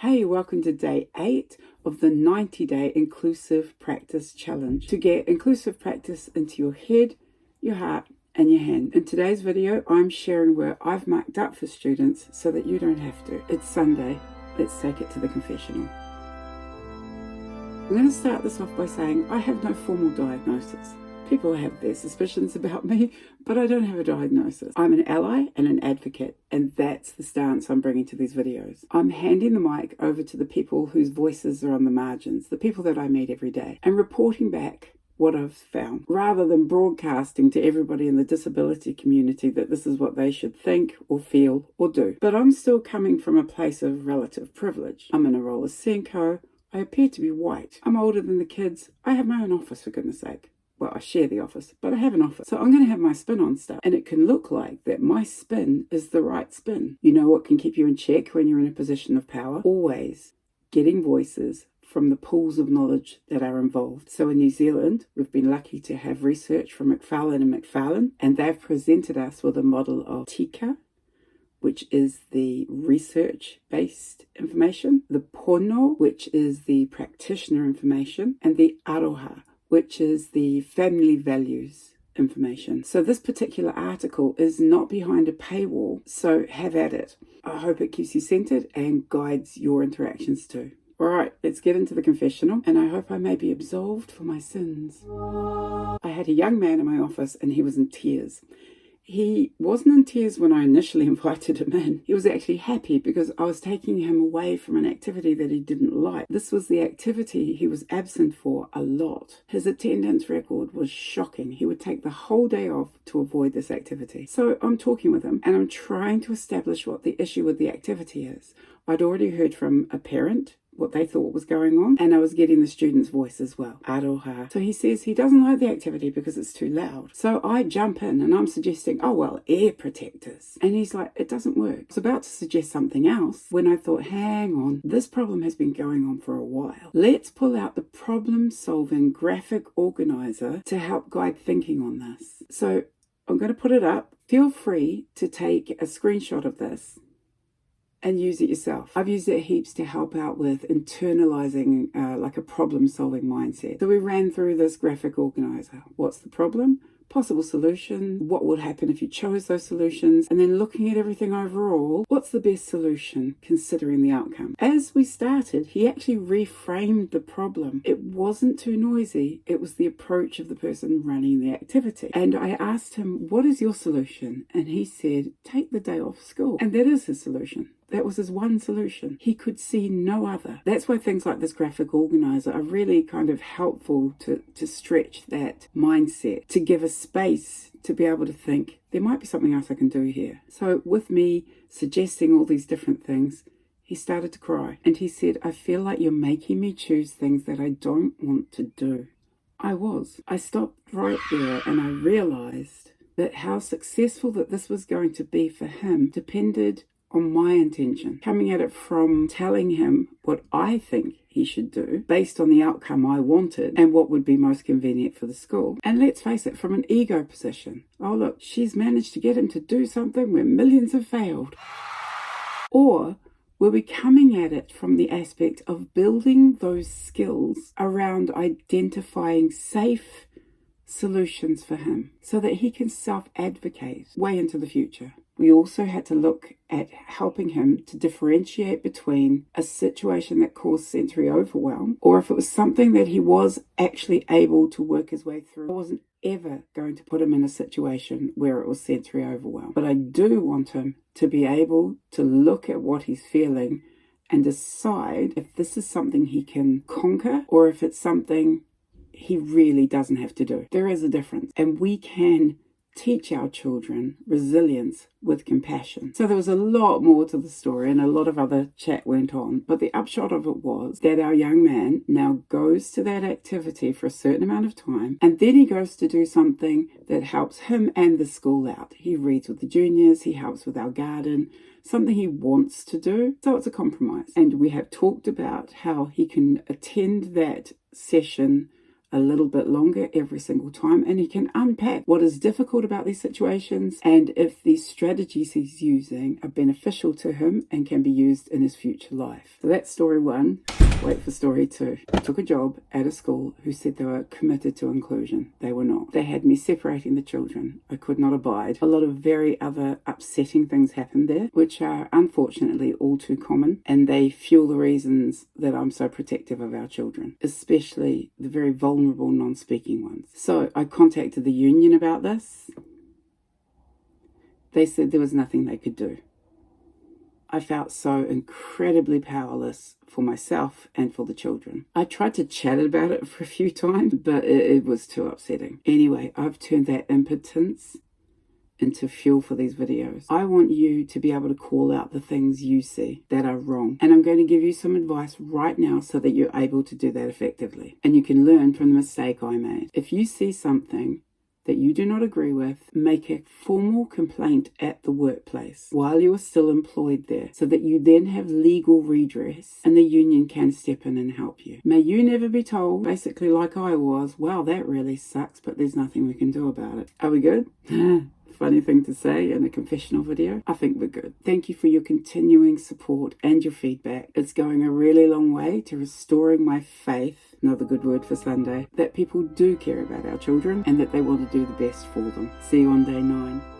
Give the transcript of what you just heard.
Hey, welcome to day 8 of the 90-day inclusive practice challenge to get inclusive practice into your head, your heart, and your hand. In today's video, I'm sharing where I've mucked up for students so that you don't have to. It's Sunday. Let's take it to the confessional. I'm going to start this off by saying I have no formal diagnosis. People have their suspicions about me, but I don't have a diagnosis. I'm an ally and an advocate, and that's the stance I'm bringing to these videos. I'm handing the mic over to the people whose voices are on the margins, the people that I meet every day, and reporting back what I've found, rather than broadcasting to everybody in the disability community that this is what they should think or feel or do. But I'm still coming from a place of relative privilege. I'm in a role as Senko. I appear to be white. I'm older than the kids. I have my own office, for goodness sake. Well, I share the office, but I have an office. So I'm going to have my spin on stuff. And it can look like that my spin is the right spin. You know what can keep you in check when you're in a position of power? Always getting voices from the pools of knowledge that are involved. So in New Zealand, we've been lucky to have research from Macfarlane, and they've presented us with a model of tika, which is the research-based information, the pono, which is the practitioner information, and the aroha, which is the family values information. So this particular article is not behind a paywall, so have at it. I hope it keeps you centered and guides your interactions too. All right, let's get into the confessional, and I hope I may be absolved for my sins. I had a young man in my office and he was in tears. He wasn't in tears when I initially invited him in. He was actually happy because I was taking him away from an activity that he didn't like. This was the activity he was absent for a lot. His attendance record was shocking. He would take the whole day off to avoid this activity. So I'm talking with him and I'm trying to establish what the issue with the activity is. I'd already heard from a parent what they thought was going on, and I was getting the student's voice as well. Aroha. So he says he doesn't like the activity because it's too loud. So I jump in and I'm suggesting, oh well, ear protectors. And he's like, it doesn't work. I was about to suggest something else when I thought, hang on, this problem has been going on for a while. Let's pull out the problem-solving graphic organizer to help guide thinking on this. So I'm going to put it up. Feel free to take a screenshot of this and use it yourself. I've used it heaps to help out with internalizing like a problem-solving mindset. So we ran through this graphic organizer. What's the problem? Possible solution. What would happen if you chose those solutions? And then looking at everything overall, what's the best solution considering the outcome? As we started, he actually reframed the problem. It wasn't too noisy. It was the approach of the person running the activity. And I asked him, what is your solution? And he said, take the day off school. And that is his solution. That was his one solution. He could see no other. That's why things like this graphic organizer are really kind of helpful to stretch that mindset, to give a space to be able to think, there might be something else I can do here. So with me suggesting all these different things, he started to cry. And he said, I feel like you're making me choose things that I don't want to do. I was. I stopped right there and I realized that how successful that this was going to be for him depended on my intention, coming at it from telling him what I think he should do based on the outcome I wanted and what would be most convenient for the school. And let's face it, from an ego position. Oh look, she's managed to get him to do something where millions have failed. Or were we coming at it from the aspect of building those skills around identifying safe solutions for him so that he can self-advocate way into the future? We also had to look at helping him to differentiate between a situation that caused sensory overwhelm or if it was something that he was actually able to work his way through. I wasn't ever going to put him in a situation where it was sensory overwhelm, but I do want him to be able to look at what he's feeling and decide if this is something he can conquer or if it's something he really doesn't have to do. There is a difference, and we can teach our children resilience with compassion. So there was a lot more to the story and a lot of other chat went on, but the upshot of it was that our young man now goes to that activity for a certain amount of time and then he goes to do something that helps him and the school out. He reads with the juniors, he helps with our garden, something he wants to do. So it's a compromise. And we have talked about how he can attend that session a little bit longer every single time, and he can unpack what is difficult about these situations and if these strategies he's using are beneficial to him and can be used in his future life. So that's story one. Wait for story two. I took a job at a school who said they were committed to inclusion. They were not. They had me separating the children. I could not abide. A lot of very other upsetting things happened there, which are unfortunately all too common, and they fuel the reasons that I'm so protective of our children, especially the very vulnerable non-speaking ones. So I contacted the union about this. They said there was nothing they could do. I felt so incredibly powerless for myself and for the children. I tried to chat about it for a few times, but it was too upsetting. Anyway, I've turned that impotence into fuel for these videos. I want you to be able to call out the things you see that are wrong. And I'm going to give you some advice right now so that you're able to do that effectively. And you can learn from the mistake I made. If you see something that you do not agree with, make a formal complaint at the workplace while you are still employed there, so that you then have legal redress and the union can step in and help you. May you never be told, basically like I was, wow, that really sucks, but there's nothing we can do about it. Are we good? Funny thing to say in a confessional video. I think we're good. Thank you for your continuing support and your feedback. It's going a really long way to restoring my faith, another good word for Sunday, that people do care about our children and that they want to do the best for them. See you on day 9.